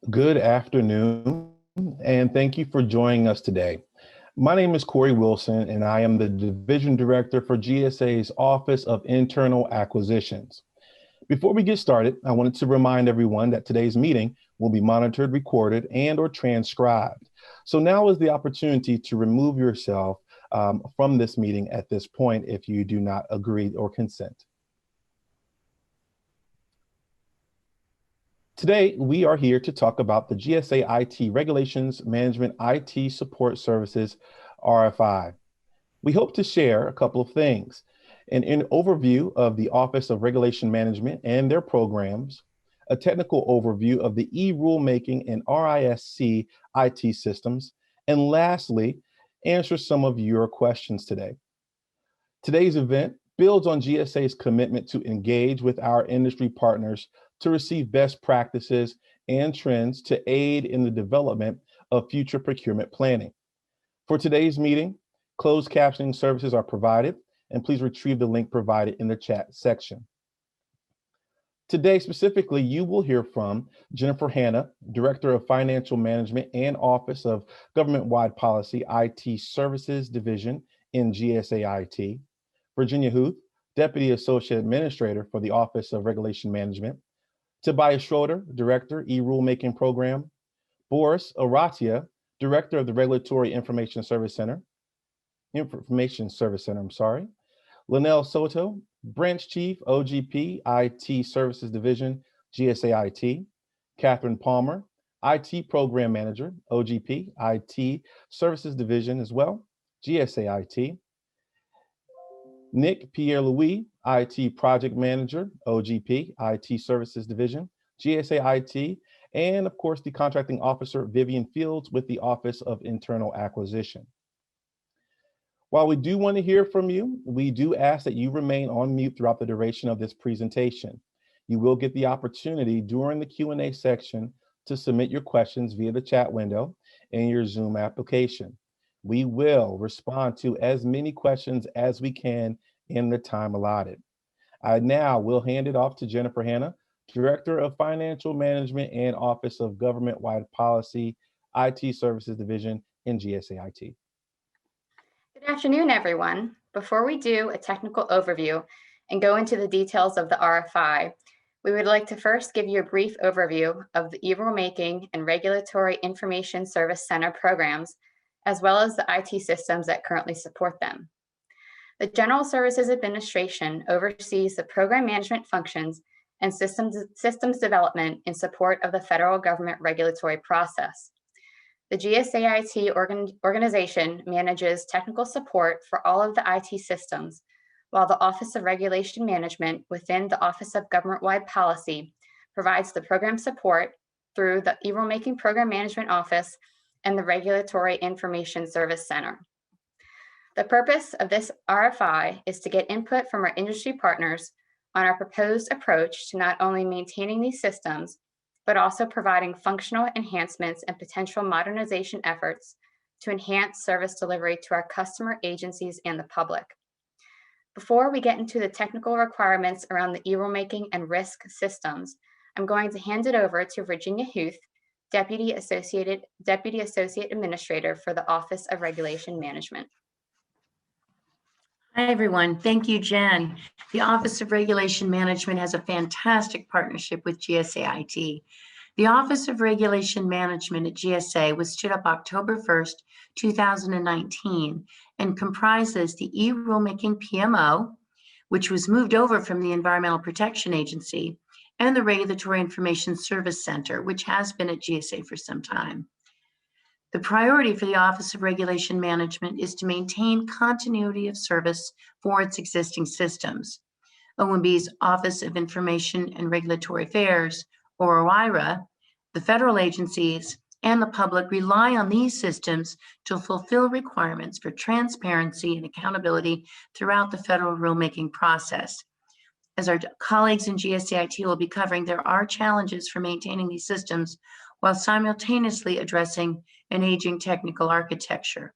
Good afternoon, and thank you for joining us today. My name is Corey Wilson, and I am the Division Director for GSA's Office of Internal Acquisitions. Before we get started, I wanted to remind everyone that today's meeting will be monitored, recorded, and/or transcribed. So now is the opportunity to remove yourself from this meeting at this point if you do not agree or consent. Today, we are here to talk about the GSA IT Regulations Management IT Support Services, RFI. We hope to share a couple of things: an overview of the Office of Regulation Management and their programs, a technical overview of the e-rulemaking and RISC IT systems, and lastly, answer some of your questions today. Today's event builds on GSA's commitment to engage with our industry partners to receive best practices and trends to aid in the development of future procurement planning. For today's meeting, closed captioning services are provided, and please retrieve the link provided in the chat section. Today, specifically, you will hear from Jennifer Hanna, Director of Financial Management and Office of Government-Wide Policy IT Services Division in GSA IT, Virginia Huth, Deputy Associate Administrator for the Office of Regulation Management, Tobias Schroeder, Director, E-Rulemaking Program, Boris Aratia, Director of the Regulatory Information Service Center, Linnell Soto, Branch Chief, OGP, IT Services Division, GSA IT, Catherine Palmer, IT Program Manager, OGP, IT Services Division as well, GSA IT, Nick Pierre-Louis, IT Project Manager, OGP, IT Services Division, GSA IT, and of course the Contracting Officer, Vivian Fields with the Office of Internal Acquisition. While we do want to hear from you, we do ask that you remain on mute throughout the duration of this presentation. You will get the opportunity during the Q&A section to submit your questions via the chat window in your Zoom application. We will respond to as many questions as we can in the time allotted. I now will hand it off to Jennifer Hanna, Director of Financial Management and Office of Government-Wide Policy IT Services Division in GSA IT. Good afternoon, everyone. Before we do a technical overview and go into the details of the RFI, we would like to first give you a brief overview of the e-rulemaking and Regulatory Information Service Center programs, as well as the IT systems that currently support them. The General Services Administration oversees the program management functions and systems development in support of the federal government regulatory process. The GSA IT organization manages technical support for all of the IT systems, while the Office of Regulation Management within the Office of Government-Wide Policy provides the program support through the E-Rulemaking Program Management Office and the Regulatory Information Service Center. The purpose of this RFI is to get input from our industry partners on our proposed approach to not only maintaining these systems, but also providing functional enhancements and potential modernization efforts to enhance service delivery to our customer agencies and the public. Before we get into the technical requirements around the e-rulemaking and risk systems, I'm going to hand it over to Virginia Huth, Deputy Associate Administrator for the Office of Regulation Management. Hi, everyone. Thank you, Jen. The Office of Regulation Management has a fantastic partnership with GSA IT. The Office of Regulation Management at GSA was stood up October 1st, 2019, and comprises the e-rulemaking PMO, which was moved over from the Environmental Protection Agency, and the Regulatory Information Service Center, which has been at GSA for some time. The priority for the Office of Regulation Management is to maintain continuity of service for its existing systems. OMB's Office of Information and Regulatory Affairs, or OIRA, the federal agencies, and the public rely on these systems to fulfill requirements for transparency and accountability throughout the federal rulemaking process. As our colleagues in GSA IT will be covering, there are challenges for maintaining these systems while simultaneously addressing an aging technical architecture.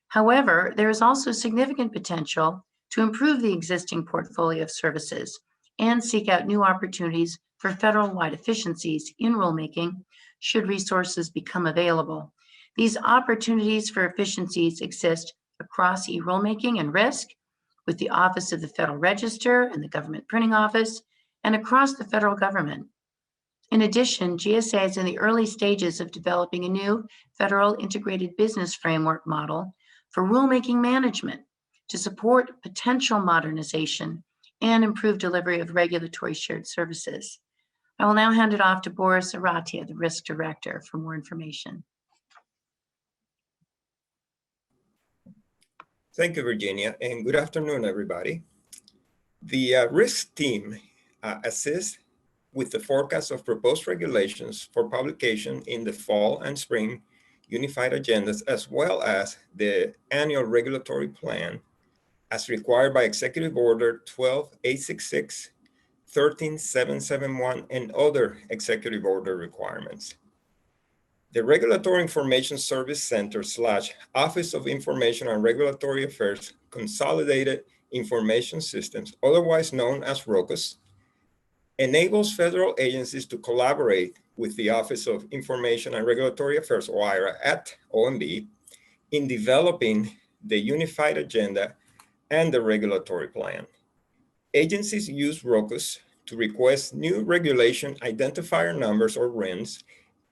However, there is also significant potential to improve the existing portfolio of services and seek out new opportunities for federal-wide efficiencies in rulemaking should resources become available. These opportunities for efficiencies exist across e-rulemaking and risk, with the Office of the Federal Register and the Government Printing Office, and across the federal government. In addition, GSA is in the early stages of developing a new federal integrated business framework model for rulemaking management to support potential modernization and improve delivery of regulatory shared services. I will now hand it off to Boris Aratia, the Risk Director, for more information. Thank you, Virginia, and good afternoon, everybody. The risk team assists with the forecast of proposed regulations for publication in the fall and spring unified agendas, as well as the annual regulatory plan as required by Executive Order 12866, 13771, and other executive order requirements. The Regulatory Information Service Center / Office of Information and Regulatory Affairs Consolidated Information Systems, otherwise known as ROCUS, enables federal agencies to collaborate with the Office of Information and Regulatory Affairs, OIRA, at OMB in developing the unified agenda and the regulatory plan. Agencies use ROCUS to request new regulation identifier numbers or RINs,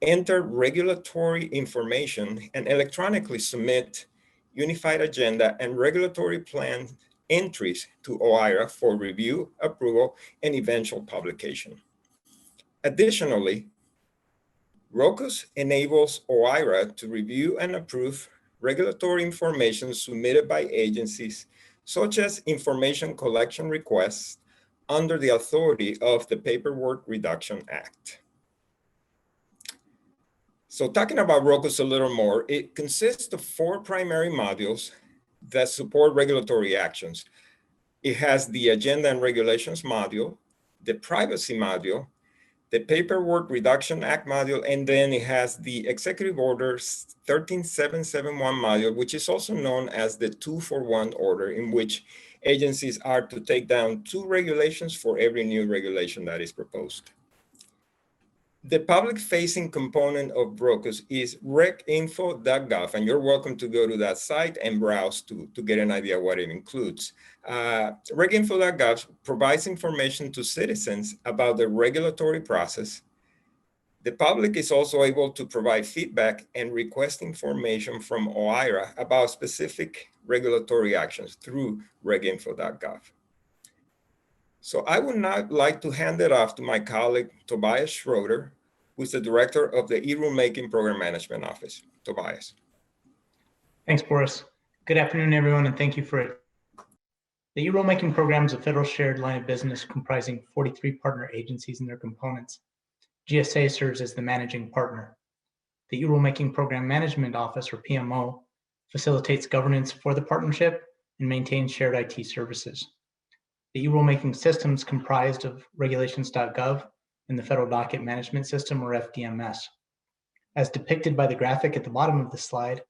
enter regulatory information, and electronically submit unified agenda and regulatory plan entries to OIRA for review, approval, and eventual publication. Additionally, ROCUS enables OIRA to review and approve regulatory information submitted by agencies, such as information collection requests under the authority of the Paperwork Reduction Act. So talking about ROCUS a little more, it consists of 4 primary modules that support regulatory actions. It has the Agenda and Regulations module, the Privacy module, the Paperwork Reduction Act module, and then it has the Executive Order 13771 module, which is also known as the 2-for-1 order, in which agencies are to take down 2 regulations for every new regulation that is proposed. The public-facing component of ROCUS is reginfo.gov, and you're welcome to go to that site and browse to get an idea what it includes. Reginfo.gov provides information to citizens about the regulatory process. The public is also able to provide feedback and request information from OIRA about specific regulatory actions through reginfo.gov. So I would now like to hand it off to my colleague, Tobias Schroeder, who's the director of the Euromaking Program Management Office. Tobias. Thanks, Boris. Good afternoon, everyone, and thank you for it. The Euromaking Program is a federal shared line of business comprising 43 partner agencies and their components. GSA serves as the managing partner. The Euromaking Program Management Office, or PMO, facilitates governance for the partnership and maintains shared IT services. The e-rulemaking systems comprised of regulations.gov and the Federal Docket Management System, or FDMS. As depicted by the graphic at the bottom of the slide,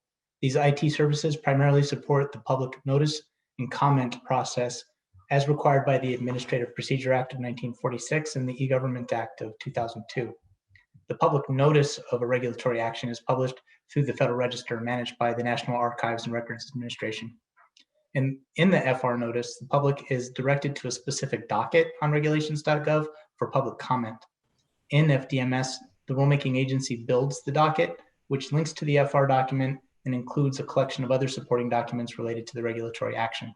these IT services primarily support the public notice and comment process as required by the Administrative Procedure Act of 1946 and the E-Government Act of 2002. The public notice of a regulatory action is published through the Federal Register managed by the National Archives and Records Administration. And in the FR notice, the public is directed to a specific docket on regulations.gov for public comment. In FDMS, the rulemaking agency builds the docket, which links to the FR document and includes a collection of other supporting documents related to the regulatory action.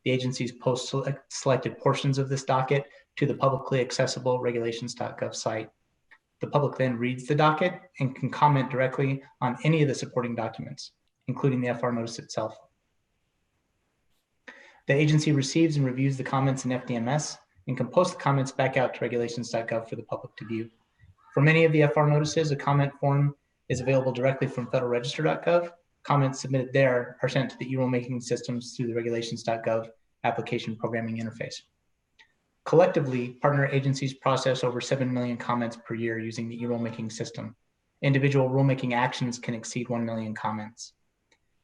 The agencies post selected portions of this docket to the publicly accessible regulations.gov site. The public then reads the docket and can comment directly on any of the supporting documents, including the FR notice itself. The agency receives and reviews the comments in FDMS and can post the comments back out to regulations.gov for the public to view. For many of the FR notices, a comment form is available directly from federalregister.gov. Comments submitted there are sent to the e-rulemaking systems through the regulations.gov application programming interface. Collectively, partner agencies process over 7 million comments per year using the e-rulemaking system. Individual rulemaking actions can exceed 1 million comments.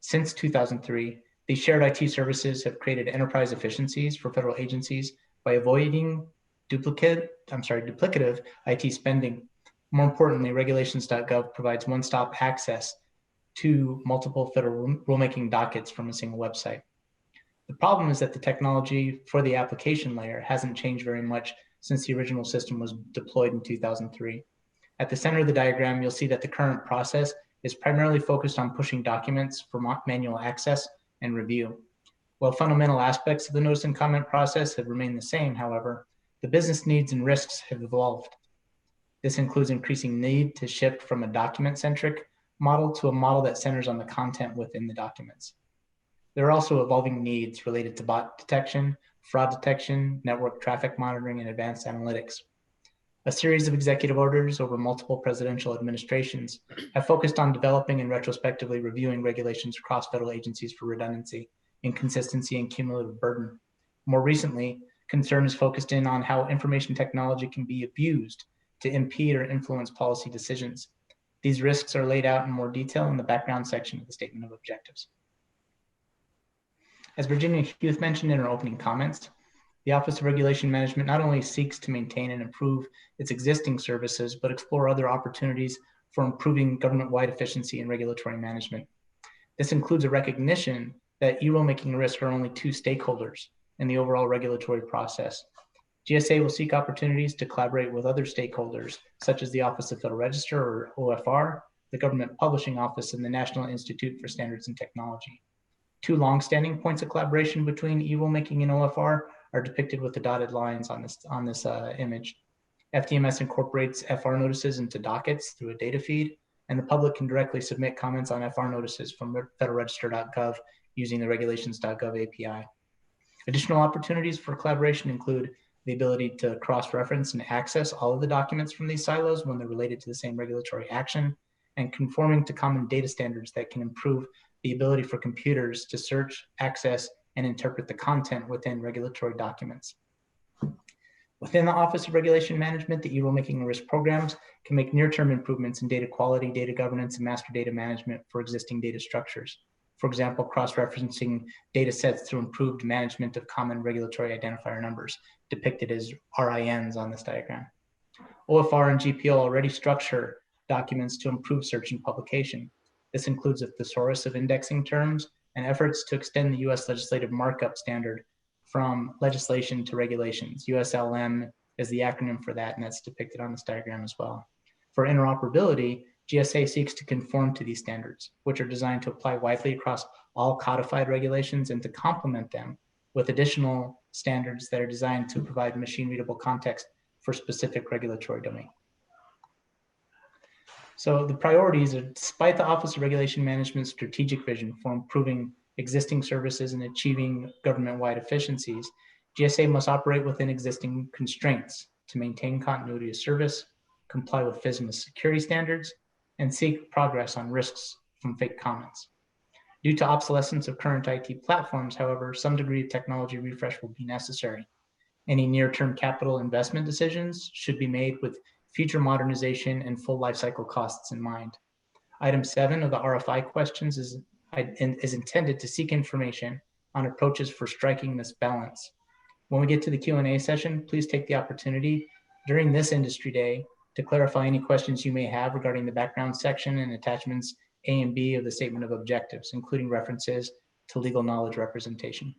Since 2003, these shared IT services have created enterprise efficiencies for federal agencies by avoiding duplicative IT spending More importantly, regulations.gov provides one-stop access to multiple federal rulemaking dockets from a single website. The problem is that the technology for the application layer hasn't changed very much since the original system was deployed in 2003. At the center of the diagram, you'll see that the current process is primarily focused on pushing documents for manual access and review. While fundamental aspects of the notice and comment process have remained the same, however, the business needs and risks have evolved. This includes increasing need to shift from a document-centric model to a model that centers on the content within the documents. There are also evolving needs related to bot detection, fraud detection, network traffic monitoring, and advanced analytics. A series of executive orders over multiple presidential administrations have focused on developing and retrospectively reviewing regulations across federal agencies for redundancy, inconsistency, and cumulative burden. More recently, concern is focused in on how information technology can be abused to impede or influence policy decisions. These risks are laid out in more detail in the background section of the Statement of Objectives. As Virginia Huth mentioned in her opening comments, the Office of Regulation Management not only seeks to maintain and improve its existing services, but explore other opportunities for improving government-wide efficiency and regulatory management. This includes a recognition that e-rulemaking risks are only two stakeholders in the overall regulatory process. GSA will seek opportunities to collaborate with other stakeholders, such as the Office of Federal Register, or OFR, the Government Publishing Office, and the National Institute for Standards and Technology. Two longstanding points of collaboration between e-rulemaking and OFR are depicted with the dotted lines on this image. FDMS incorporates FR notices into dockets through a data feed, and the public can directly submit comments on FR notices from federalregister.gov using the regulations.gov API. Additional opportunities for collaboration include the ability to cross-reference and access all of the documents from these silos when they're related to the same regulatory action, and conforming to common data standards that can improve the ability for computers to search, access, and interpret the content within regulatory documents. Within the Office of Regulation Management, the e-rulemaking risk programs can make near-term improvements in data quality, data governance, and master data management for existing data structures. For example, cross-referencing data sets through improved management of common regulatory identifier numbers, depicted as RINs on this diagram. OFR and GPO already structure documents to improve search and publication. This includes a thesaurus of indexing terms and efforts to extend the U.S. legislative markup standard from legislation to regulations. USLM is the acronym for that, and that's depicted on this diagram as well. For interoperability, GSA seeks to conform to these standards, which are designed to apply widely across all codified regulations and to complement them with additional standards that are designed to provide machine-readable context for specific regulatory domain. So the priorities are, despite the Office of Regulation Management's strategic vision for improving existing services and achieving government-wide efficiencies, GSA must operate within existing constraints to maintain continuity of service, comply with FEMA security standards, and seek progress on risks from fake comments. Due to obsolescence of current IT platforms, however, some degree of technology refresh will be necessary. Any near-term capital investment decisions should be made with future modernization and full lifecycle costs in mind. Item 7 of the RFI questions is intended to seek information on approaches for striking this balance. When we get to the Q&A session, please take the opportunity during this industry day to clarify any questions you may have regarding the background section and attachments A and B of the Statement of Objectives, including references to legal knowledge representation.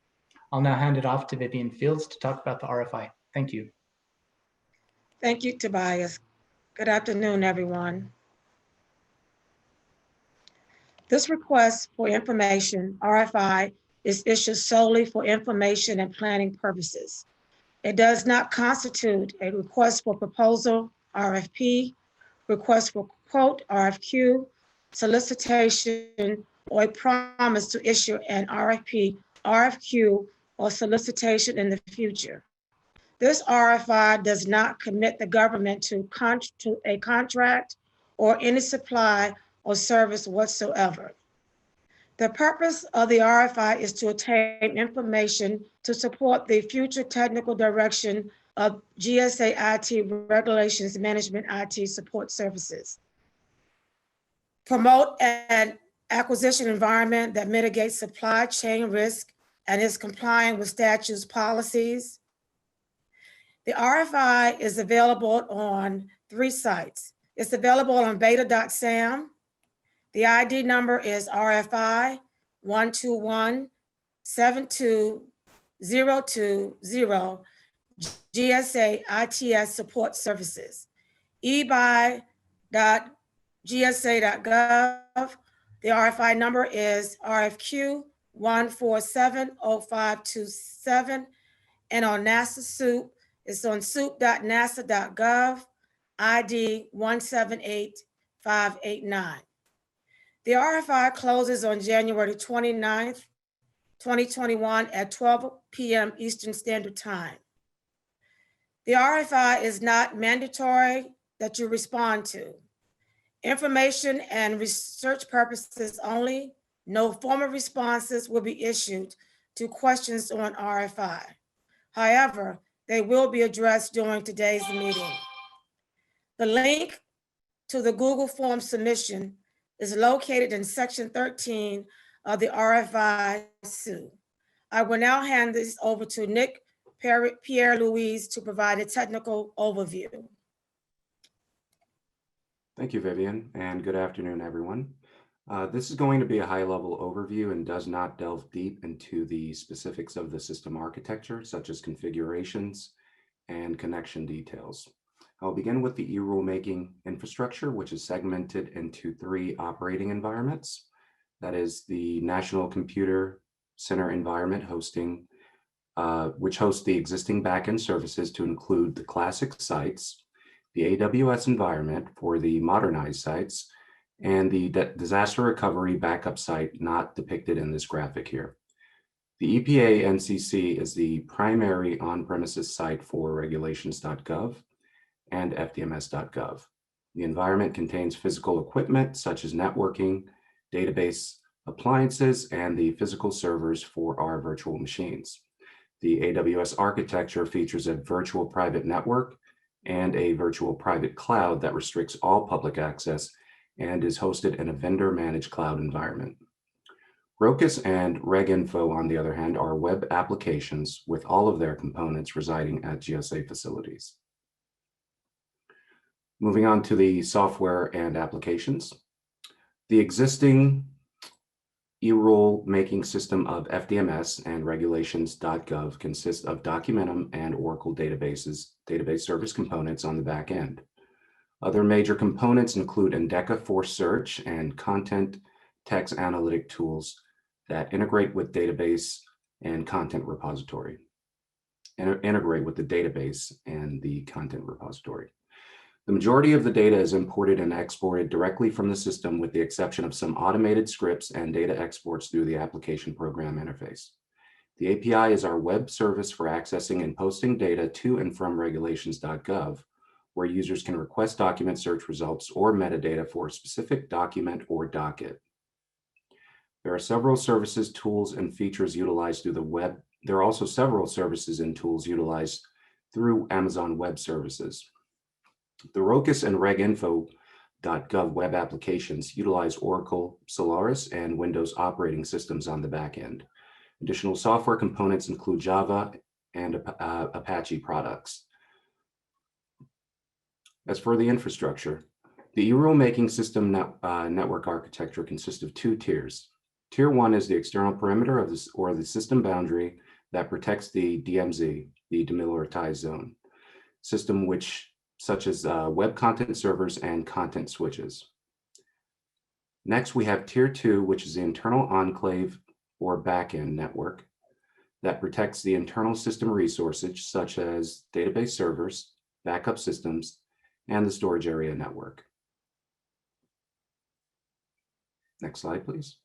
I'll now hand it off to Vivian Fields to talk about the RFI. Thank you. Thank you, Tobias. Good afternoon, everyone. This request for information, RFI, is issued solely for information and planning purposes. It does not constitute a request for proposal, RFP, request for quote, RFQ, solicitation, or a promise to issue an RFP, RFQ, or solicitation in the future. This RFI does not commit the government to a contract or any supply or service whatsoever. The purpose of the RFI is to obtain information to support the future technical direction of GSA IT Regulations Management IT Support Services. Promote an acquisition environment that mitigates supply chain risk and is compliant with statutes, policies. The RFI is available on 3 sites. It's available on beta.sam. The ID number is RFI 121-72020 GSA ITS Support Services. ebuy.gsa.gov. The RFI number is RFQ 1470527. And on NASA Soup, it's on soup.nasa.gov, ID 178589. The RFI closes on January 29th, 2021 at 12 p.m. Eastern Standard Time. The RFI is not mandatory that you respond to. Information and research purposes only. No formal responses will be issued to questions on RFI. However, they will be addressed during today's meeting. The link to the Google Form submission is located in section 13 of the RFI SUE. I will now hand this over to Nick Pierre-Louise to provide a technical overview. Thank you, Vivian, and good afternoon, everyone. This is going to be a high-level overview and does not delve deep into the specifics of the system architecture, such as configurations and connection details. I'll begin with the e-rulemaking infrastructure, which is segmented into 3 operating environments. That is the National Computer Center environment hosting, which hosts the existing backend services to include the classic sites, the AWS environment for the modernized sites, and the disaster recovery backup site not depicted in this graphic here. The EPA NCC is the primary on-premises site for regulations.gov and FDMS.gov. The environment contains physical equipment such as networking, database appliances, and the physical servers for our virtual machines. The AWS architecture features a virtual private network and a virtual private cloud that restricts all public access and is hosted in a vendor-managed cloud environment. Rocus and RegInfo, on the other hand, are web applications with all of their components residing at GSA facilities. Moving on to the software and applications. The existing e-rule-making system of FDMS and regulations.gov consists of Documentum and Oracle database service components on the back end. Other major components include Endeca for search and content text analytic tools that integrate with database and content repository. Integrate with the database and the content repository. The majority of the data is imported and exported directly from the system, with the exception of some automated scripts and data exports through the application program interface. The API is our web service for accessing and posting data to and from regulations.gov, where users can request document search results or metadata for a specific document or docket. There are several services, tools, and features utilized through the web. There are also several services and tools utilized through Amazon Web Services. The Rocus and RegInfo.gov web applications utilize Oracle, Solaris, and Windows operating systems on the back end. Additional software components include Java and Apache products. As for the infrastructure, the e-rulemaking system network architecture consists of 2 tiers. Tier 1 is the external perimeter of the system boundary that protects the DMZ, the demilitarized zone system, such as web content servers and content switches. Next, we have Tier 2, which is the internal enclave or backend network that protects the internal system resources, such as database servers, backup systems, and the storage area network. Next slide, please.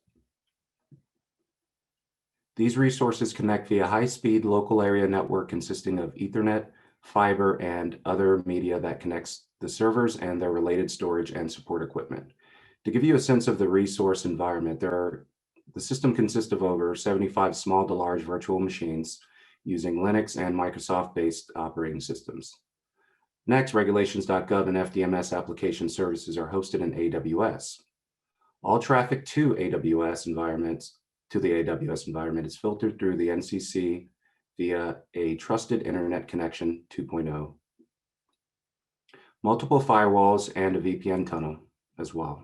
These resources connect via high-speed local area network consisting of Ethernet, fiber, and other media that connects the servers and their related storage and support equipment. To give you a sense of the resource environment, the system consists of over 75 small to large virtual machines using Linux and Microsoft-based operating systems. Next, regulations.gov and FDMS application services are hosted in AWS. All traffic to the AWS environment is filtered through the NCC via a Trusted Internet Connection 2.0. multiple firewalls, and a VPN tunnel as well.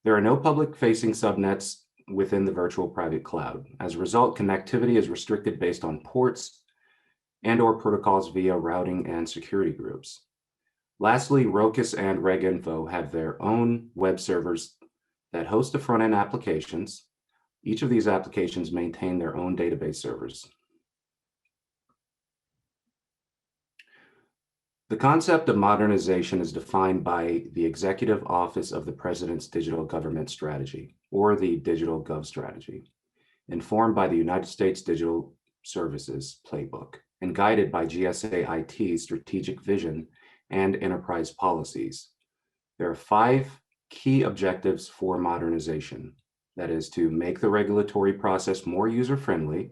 There are no public-facing subnets within the virtual private cloud. As a result, connectivity is restricted based on ports and/or protocols via routing and security groups. Lastly, ROCUS and RegInfo have their own web servers that host the front-end applications. Each of these applications maintain their own database servers. The concept of modernization is defined by the Executive Office of the President's Digital Government Strategy, or the Digital Gov Strategy, informed by the United States Digital Services Playbook, and guided by GSA IT's strategic vision and enterprise policies. There are 5 key objectives for modernization. That is to make the regulatory process more user-friendly,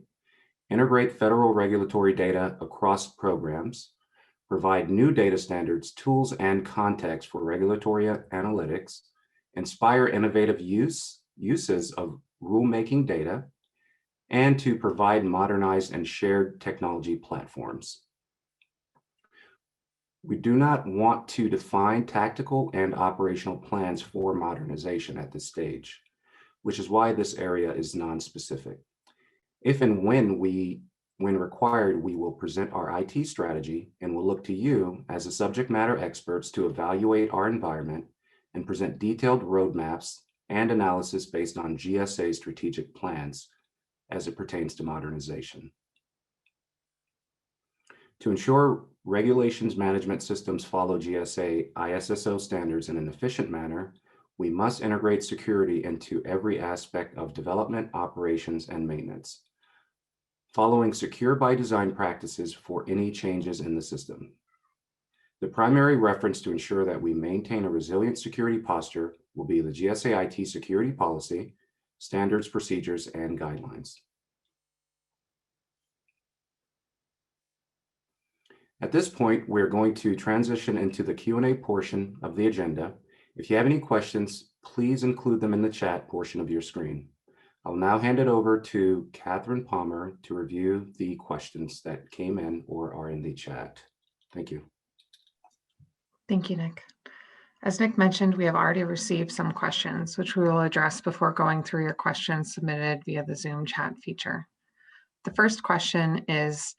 integrate federal regulatory data across programs, provide new data standards, tools, and context for regulatory analytics, inspire innovative uses of rulemaking data, and to provide modernized and shared technology platforms. We do not want to define tactical and operational plans for modernization at this stage, which is why this area is non-specific. If and when required, we will present our IT strategy and will look to you as the subject matter experts to evaluate our environment and present detailed roadmaps and analysis based on GSA strategic plans as it pertains to modernization. To ensure regulations management systems follow GSA ISSO standards in an efficient manner, we must integrate security into every aspect of development, operations, and maintenance, following secure by design practices for any changes in the system. The primary reference to ensure that we maintain a resilient security posture will be the GSA IT security policy, standards, procedures, and guidelines. At this point, we're going to transition into the Q&A portion of the agenda. If you have any questions, please include them in the chat portion of your screen. I'll now hand it over to Catherine Palmer to review the questions that came in or are in the chat. Thank you. Thank you, Nick. As Nick mentioned, we have already received some questions, which we will address before going through your questions submitted via the Zoom chat feature. The first question is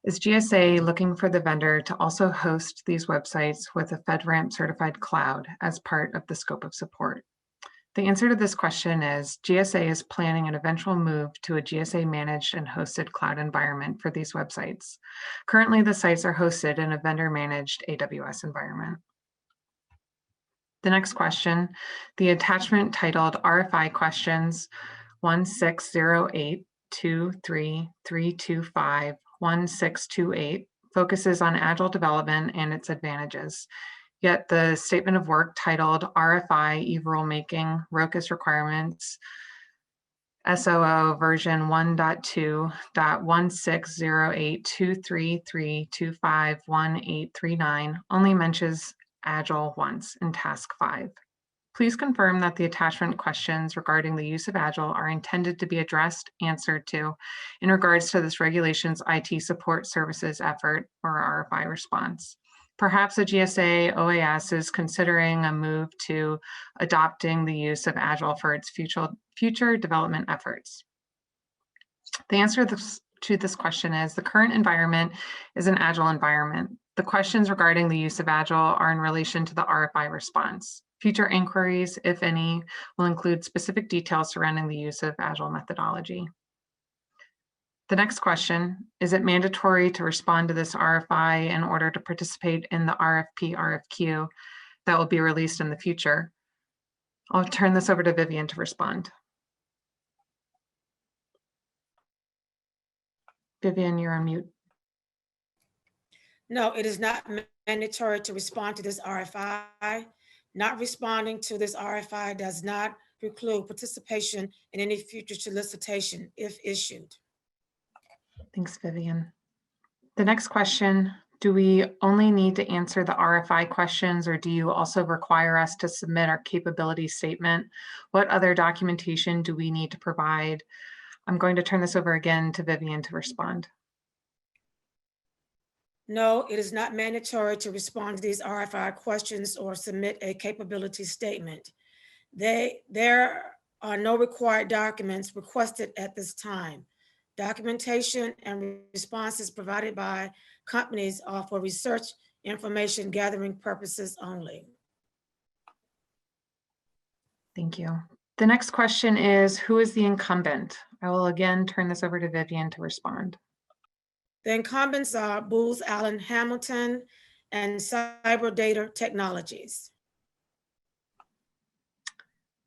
GSA looking for the vendor to also host these websites with a FedRAMP certified cloud as part of the scope of support? The answer to this question is GSA is planning an eventual move to a GSA managed and hosted cloud environment for these websites. Currently, the sites are hosted in a vendor managed AWS environment. The next question, the attachment titled RFI Questions 16082332511628 focuses on agile development and its advantages. Yet the statement of work titled RFI e-Rulemaking ROCUS Requirements SOO version 1.2.16082332511839 only mentions Agile once in Task 5. Please confirm that the attachment questions regarding the use of Agile are intended to be answered to in regards to this regulation's IT support services effort or RFI response. Perhaps the GSA OAS is considering a move to adopting the use of Agile for its future development efforts. The answer to this question is the current environment is an Agile environment. The questions regarding the use of Agile are in relation to the RFI response. Future inquiries, if any, will include specific details surrounding the use of Agile methodology. The next question, is it mandatory to respond to this RFI in order to participate in the RFP/RFQ that will be released in the future? I'll turn this over to Vivian to respond. Vivian, you're on mute. No, it is not mandatory to respond to this RFI. Not responding to this RFI does not preclude participation in any future solicitation if issued. Thanks, Vivian. The next question, do we only need to answer the RFI questions or do you also require us to submit our capability statement? What other documentation do we need to provide? I'm going to turn this over again to Vivian to respond. No, it is not mandatory to respond to these RFI questions or submit a capability statement. There are no required documents requested at this time. Documentation and responses provided by companies are for research information gathering purposes only. Thank you. The next question is, who is the incumbent? I will again turn this over to Vivian to respond. The incumbents are Booz Allen Hamilton and Cyber Data Technologies.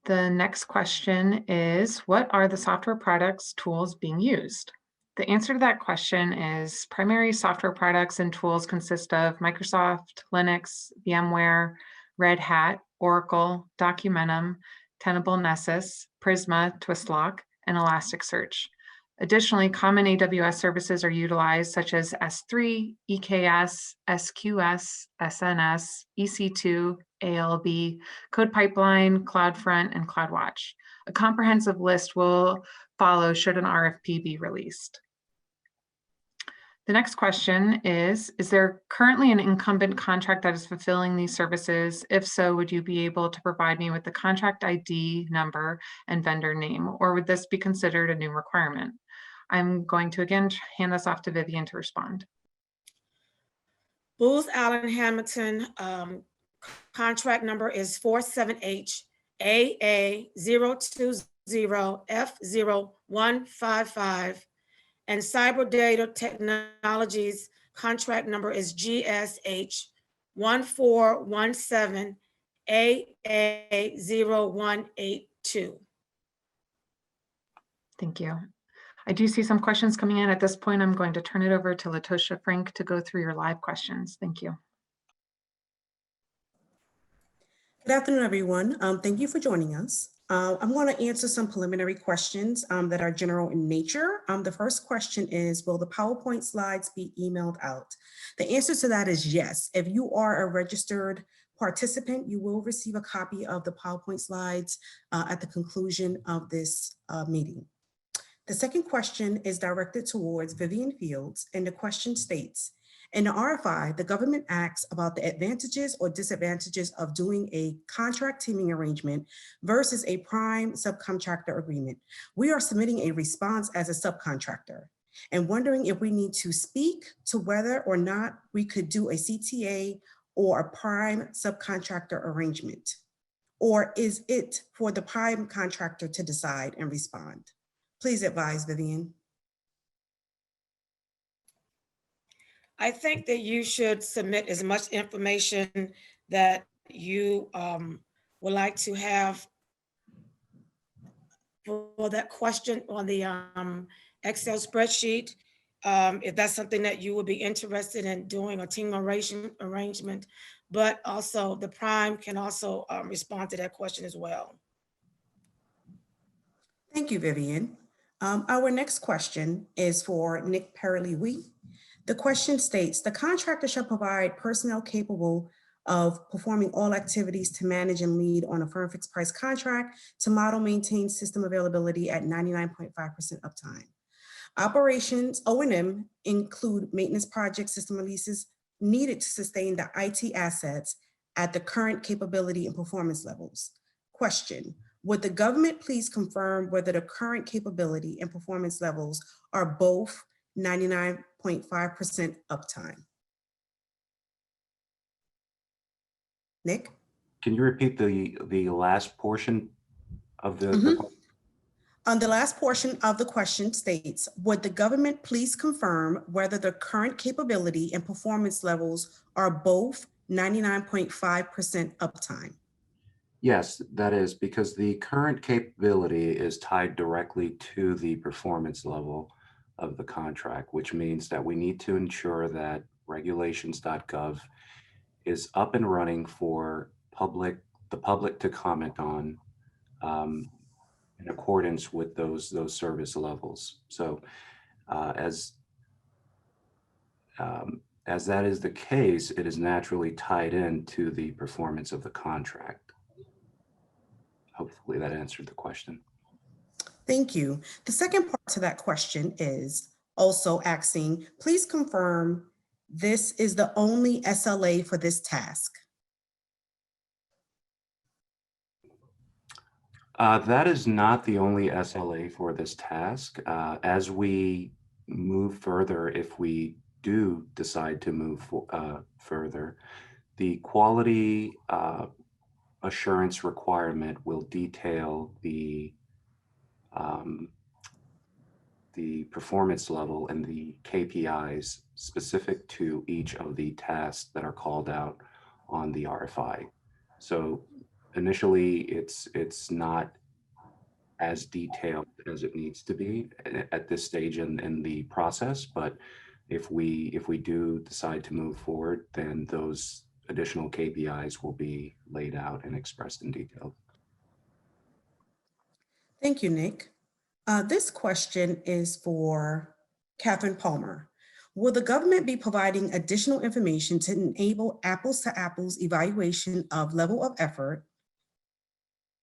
The next question is, what are the software products tools being used? The answer to that question is primary software products and tools consist of Microsoft, Linux, VMware, Red Hat, Oracle, Documentum, Tenable Nessus, Prisma, Twistlock, and Elasticsearch. Additionally, common AWS services are utilized such as S3, EKS, SQS, SNS, EC2, ALB, Code Pipeline, CloudFront, and CloudWatch. A comprehensive list will follow should an RFP be released. The next question is there currently an incumbent contract that is fulfilling these services? If so, would you be able to provide me with the contract ID number and vendor name, or would this be considered a new requirement? I'm going to again hand this off to Vivian to respond. Booz Allen Hamilton contract number is 47HAA020F0155. And Cyber Data Technologies contract number is GSH1417AA0182. Thank you. I do see some questions coming in. At this point, I'm going to turn it over to Latosha Frank to go through your live questions. Thank you. Good afternoon, everyone. Thank you for joining us. I'm going to answer some preliminary questions that are general in nature. The first question is, will the PowerPoint slides be emailed out? The answer to that is yes. If you are a registered participant, you will receive a copy of the PowerPoint slides at the conclusion of this meeting. The second question is directed towards Vivian Fields, and the question states, in the RFI, the government asks about the advantages or disadvantages of doing a contract teaming arrangement versus a prime subcontractor agreement. We are submitting a response as a subcontractor and wondering if we need to speak to whether or not we could do a CTA or a prime subcontractor arrangement, or is it for the prime contractor to decide and respond? Please advise, Vivian. I think that you should submit as much information that you would like to have for that question on the Excel spreadsheet. If that's something that you would be interested in doing, a team arrangement, but also the prime can also respond to that question as well. Thank you, Vivian. Our next question is for Nick Perley-Wee. The question states, the contractor shall provide personnel capable of performing all activities to manage and lead on a firm fixed price contract to model, maintain system availability at 99.5% uptime. Operations O&M include maintenance project system releases needed to sustain the IT assets at the current capability and performance levels. Question, would the government please confirm whether the current capability and performance levels are both 99.5% uptime? Nick? Can you repeat the last portion of the On the last portion of the question states, would the government please confirm whether the current capability and performance levels are both 99.5% uptime? Yes, that is because the current capability is tied directly to the performance level of the contract, which means that we need to ensure that regulations.gov is up and running for the public to comment on in accordance with those service levels. So as that is the case, it is naturally tied into the performance of the contract. Hopefully that answered the question. Thank you. The second part to that question is also asking, please confirm This is the only SLA for this task. That is not the only SLA for this task. As we move further, if we do decide to move further, the quality assurance requirement will detail the performance level and the KPIs specific to each of the tasks that are called out on the RFI. So initially, it's not as detailed as it needs to be at this stage in the process, but if we do decide to move forward, then those additional KPIs will be laid out and expressed in detail. Thank you, Nick. This question is for Catherine Palmer. Will the government be providing additional information to enable apples to apples evaluation of level of effort?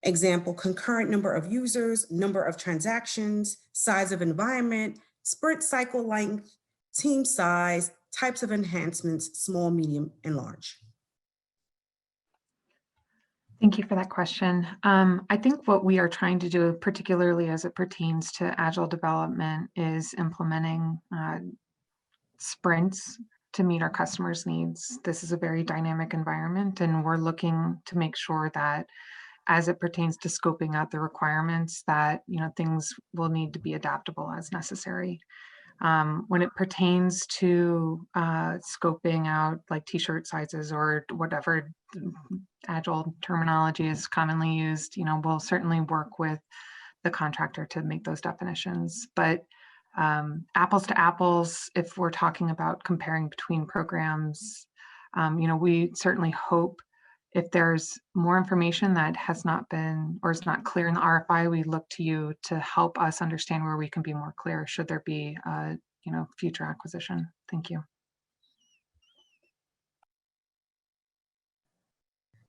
Example, concurrent number of users, number of transactions, size of environment, sprint cycle length, team size, types of enhancements, small, medium, and large. Thank you for that question. I think what we are trying to do, particularly as it pertains to agile development, is implementing sprints to meet our customers' needs. This is a very dynamic environment, and we're looking to make sure that as it pertains to scoping out the requirements, that things will need to be adaptable as necessary. When it pertains to scoping out like t-shirt sizes or whatever agile terminology is commonly used, we'll certainly work with the contractor to make those definitions. But apples to apples, if we're talking about comparing between programs, we certainly hope if there's more information that has not been or is not clear in the RFI, we look to you to help us understand where we can be more clear should there be future acquisition. Thank you.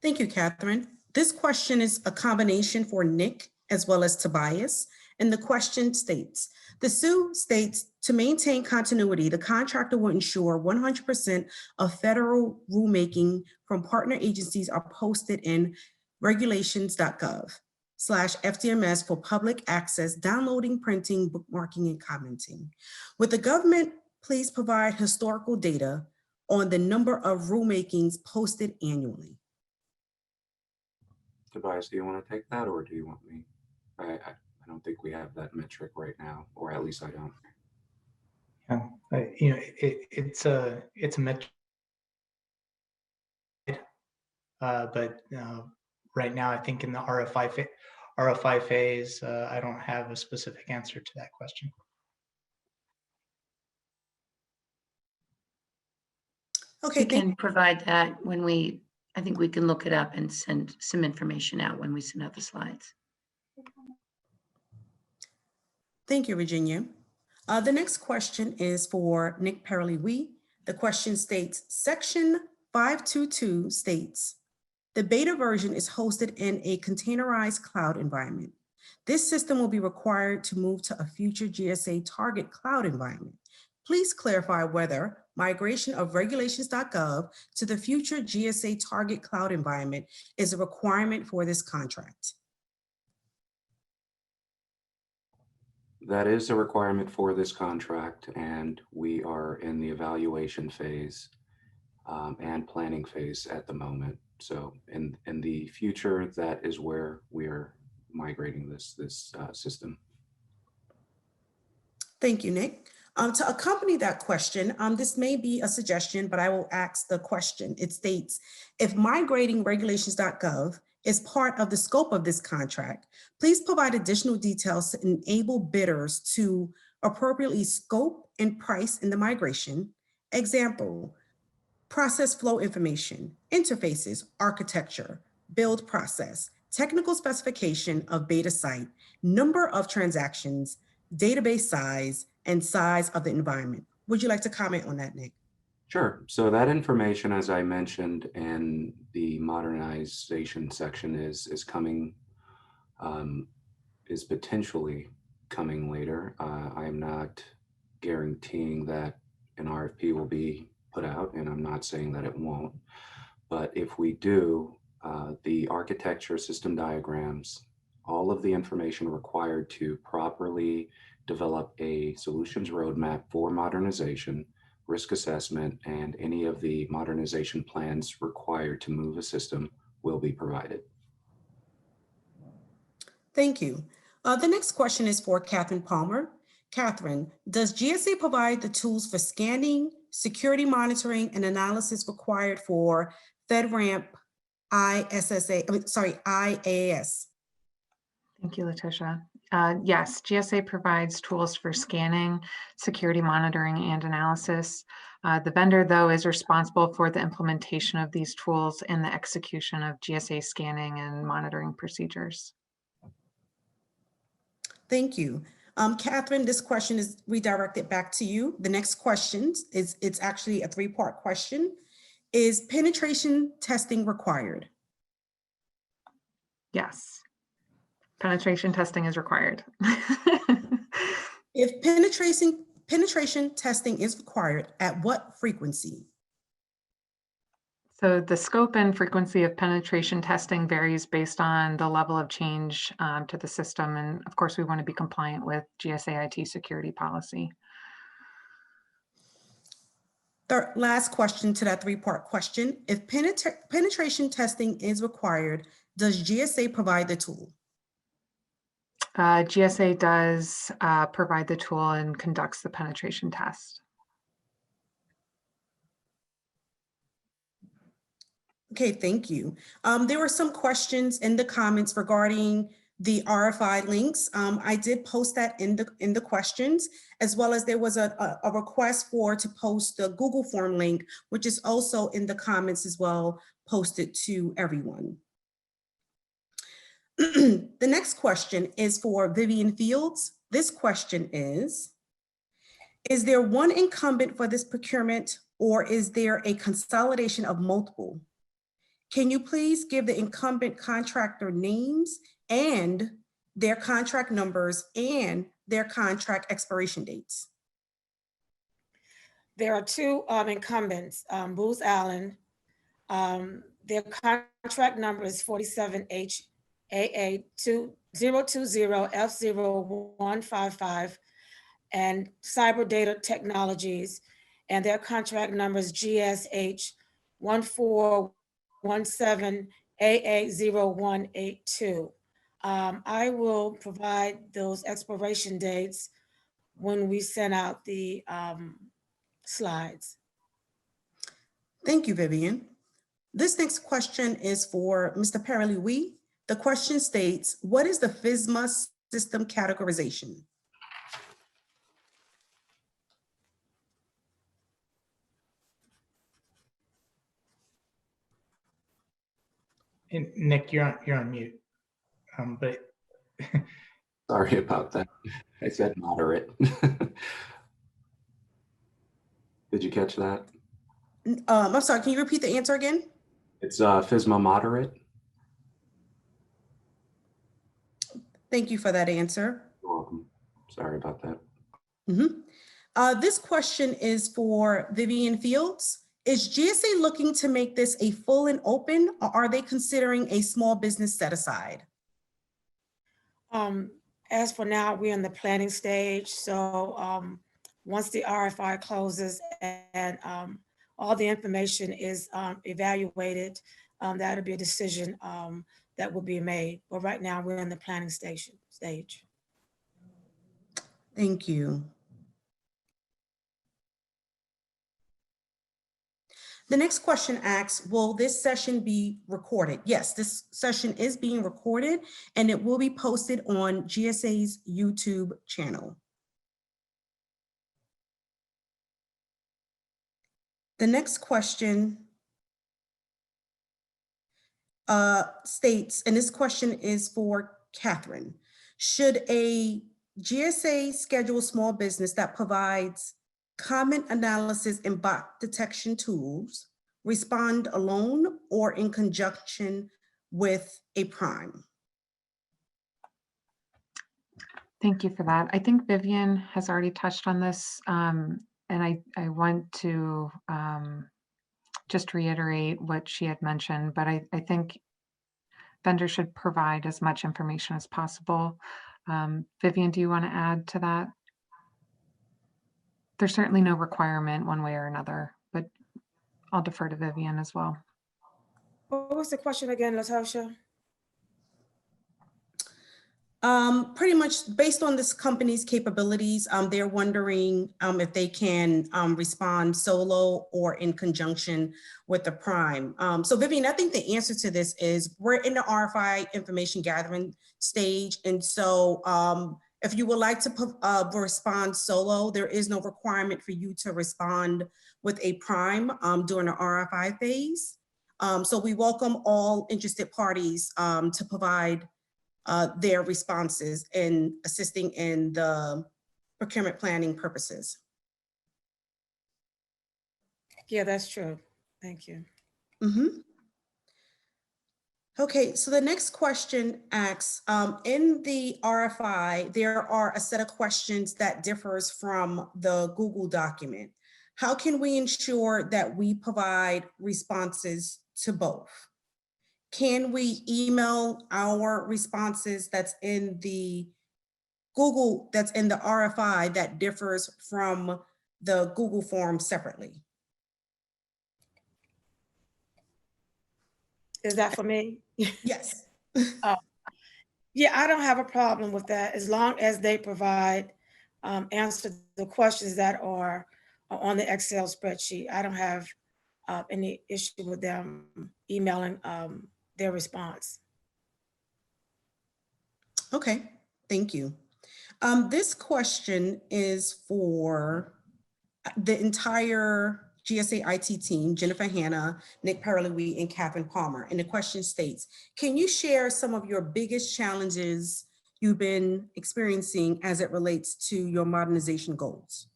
Thank you, Catherine. This question is a combination for Nick as well as Tobias. And the question states, the SUE states, to maintain continuity, the contractor will ensure 100% of federal rulemaking from partner agencies are posted in regulations.gov/FDMS for public access, downloading, printing, bookmarking, and commenting. Would the government please provide historical data on the number of rulemakings posted annually? Tobias, do you want to take that, or do you want me? I don't think we have that metric right now, or at least I don't. Yeah, it's a metric, but right now I think in the RFI phase, I don't have a specific answer to that question. Okay, we can provide that when I think we can look it up and send some information out when we send out the slides. Thank you, Virginia. The next question is for Nick Perley-Wee. The question states, Section 522 states, the beta version is hosted in a containerized cloud environment. This system will be required to move to a future GSA target cloud environment. Please clarify whether migration of regulations.gov to the future GSA target cloud environment is a requirement for this contract. That is a requirement for this contract, and we are in the evaluation phase and planning phase at the moment. So in the future, that is where we're migrating this system. Thank you, Nick. To accompany that question, this may be a suggestion, but I will ask the question. It states, if migrating regulations.gov is part of the scope of this contract, please provide additional details to enable bidders to appropriately scope and price in the migration. Example, process flow information, interfaces, architecture, build process, technical specification of beta site, number of transactions, database size, and size of the environment. Would you like to comment on that, Nick? Sure. So that information, as I mentioned in the modernization section, is coming, is potentially coming later. I am not guaranteeing that an RFP will be put out, and I'm not saying that it won't. But if we do, the architecture, system diagrams, all of the information required to properly develop a solutions roadmap for modernization, risk assessment, and any of the modernization plans required to move a system will be provided. Thank you. The next question is for Catherine Palmer. Catherine, does GSA provide the tools for scanning, security monitoring, and analysis required for FedRAMP IAS? Thank you, Letitia. Yes, GSA provides tools for scanning, security monitoring, and analysis. The vendor, though, is responsible for the implementation of these tools and the execution of GSA scanning and monitoring procedures. Thank you. Catherine, this question is redirected back to you. The next question it's actually a three-part question. Is penetration testing required? Yes, penetration testing is required. If penetration testing is required, at what frequency? So the scope and frequency of penetration testing varies based on the level of change to the system. And of course, we want to be compliant with GSA IT security policy. The last question to that three-part question. If penetration testing is required, does GSA provide the tool? GSA does provide the tool and conducts the penetration test. Okay, thank you. There were some questions in the comments regarding the RFI links. I did post that in the questions, as well as there was a request to post the Google form link, which is also in the comments as well, posted to everyone. The next question is for Vivian Fields. This question is there one incumbent for this procurement, or is there a consolidation of multiple? Can you please give the incumbent contractor names and their contract numbers and their contract expiration dates? There are two incumbents, Booz Allen. Their contract number is 47HAA2020F0155, and Cyber Data Technologies, and their contract number is GSH1417AA0182. I will provide those expiration dates when we send out the slides. Thank you, Vivian. This next question is for Mr. Perry-Louis. The question states, what is the FEMA system categorization? And Nick, you're on mute. But Sorry about that. I said moderate. Did you catch that? I'm sorry, can you repeat the answer again? It's FEMA moderate. Thank you for that answer. You're welcome. Sorry about that. This question is for Vivian Fields. Is GSA looking to make this a full and open, or are they considering a small business set aside? As for now, we're in the planning stage. So once the RFI closes and all the information is evaluated, that'll be a decision that will be made. But right now we're in the planning stage. Thank you. The next question asks, will this session be recorded? Yes, this session is being recorded and it will be posted on GSA's YouTube channel. The next question states, and this question is for Catherine, should a GSA schedule small business that provides comment analysis and bot detection tools respond alone or in conjunction with a prime? Thank you for that. I think Vivian has already touched on this I want to just reiterate what she had mentioned, but I think vendors should provide as much information as possible. Vivian, do you want to add to that? There's certainly no requirement one way or another, but I'll defer to Vivian as well. What was the question again, Latasha? Pretty much based on this company's capabilities, they're wondering if they can respond solo or in conjunction with the prime. So Vivian, I think the answer to this is we're in the RFI information gathering stage. And so if you would like to respond solo, there is no requirement for you to respond with a prime during the RFI phase. So we welcome all interested parties to provide their responses in assisting in the procurement planning purposes. Yeah, that's true. Thank you. Okay, so the next question asks, in the RFI, there are a set of questions that differs from the Google document. How can we ensure that we provide responses to both? Can we email our responses that's in the Google, that's in the RFI that differs from the Google form separately? Is that for me? Yes. Yeah, I don't have a problem with that as long as they provide answer the questions that are on the Excel spreadsheet. I don't have any issue with them emailing their response. Okay, thank you. This question is for the entire GSA IT team, Jennifer Hanna, Nick Perlewy, and Catherine Palmer. And the question states, can you share some of your biggest challenges you've been experiencing as it relates to your modernization goals?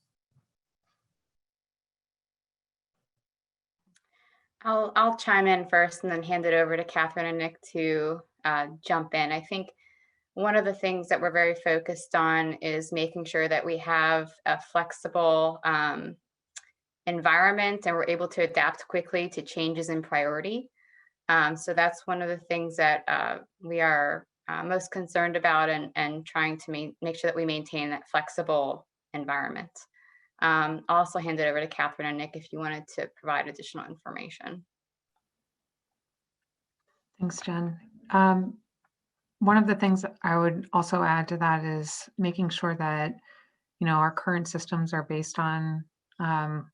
I'll chime in first and then hand it over to Catherine and Nick to jump in. I think one of the things that we're very focused on is making sure that we have a flexible environment and we're able to adapt quickly to changes in priority. So that's one of the things that we are most concerned about and trying to make sure that we maintain that flexible environment. I'll also hand it over to Catherine and Nick if you wanted to provide additional information. Thanks, Jen. One of the things that I would also add to that is making sure that, our current systems are based on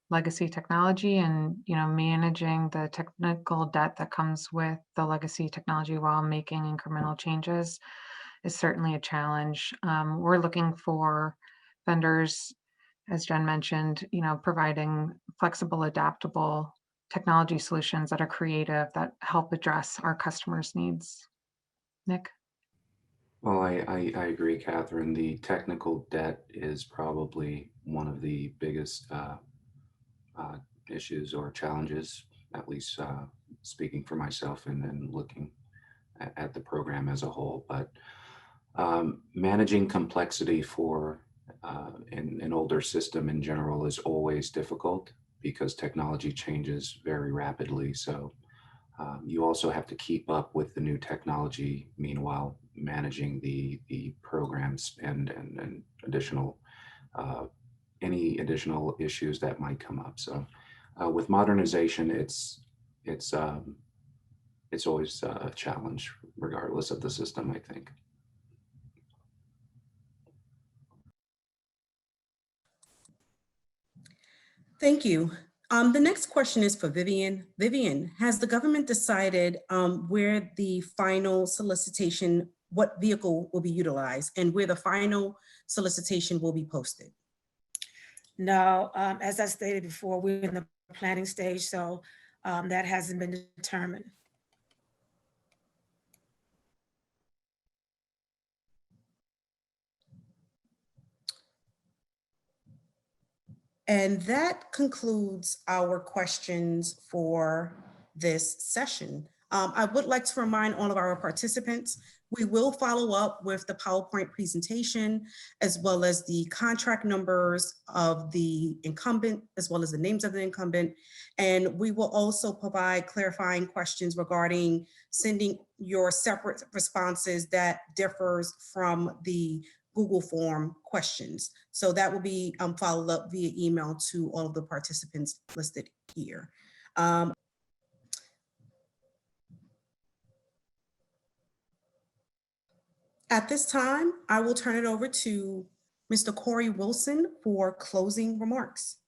legacy technology and, managing the technical debt that comes with the legacy technology while making incremental changes is certainly a challenge. We're looking for vendors, as Jen mentioned, providing flexible, adaptable technology solutions that are creative, that help address our customers' needs. Nick? Well, I agree, Catherine. The technical debt is probably one of the biggest issues or challenges, at least speaking for myself and then looking at the program as a whole. But managing complexity for an older system in general is always difficult because technology changes very rapidly. So you also have to keep up with the new technology, meanwhile managing the program spend and additional any additional issues that might come up. So with modernization, it's always a challenge regardless of the system, I think. Thank you. The next question is for Vivian. Vivian, has the government decided where the final solicitation, what vehicle will be utilized and where the final solicitation will be posted? No, as I stated before, we're in the planning stage, so that hasn't been determined. And that concludes our questions for this session. I would like to remind all of our participants We will follow up with the PowerPoint presentation, as well as the contract numbers of the incumbent, as well as the names of the incumbent. And we will also provide clarifying questions regarding sending your separate responses that differs from the Google form questions. So that will be followed up via email to all of the participants listed here. At this time, I will turn it over to Mr. Corey Wilson for closing remarks.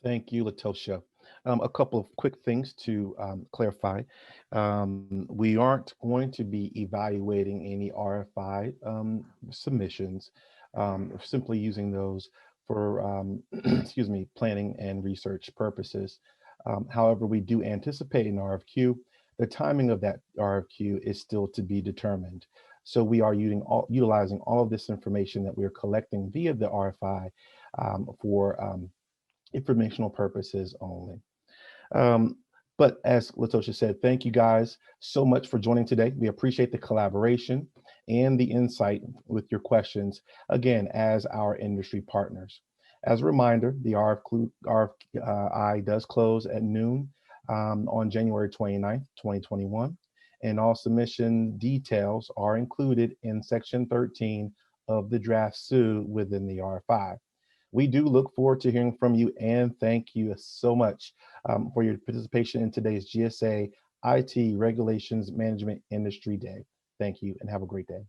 Thank you, Latosha. A couple of quick things to clarify. We aren't going to be evaluating any RFI submissions, simply using those for, excuse me, planning and research purposes. However, we do anticipate an RFQ. The timing of that RFQ is still to be determined. So we are utilizing all of this information that we're collecting via the RFI for informational purposes only. But as Latosha said, thank you guys so much for joining today. We appreciate the collaboration and the insight with your questions, again, as our industry partners. As a reminder, the RFI does close at noon on January 29th, 2021, and all submission details are included in Section 13 of the draft SUE within the RFI. We do look forward to hearing from you, and thank you so much for your participation in today's GSA IT Regulations Management Industry Day. Thank you and have a great day.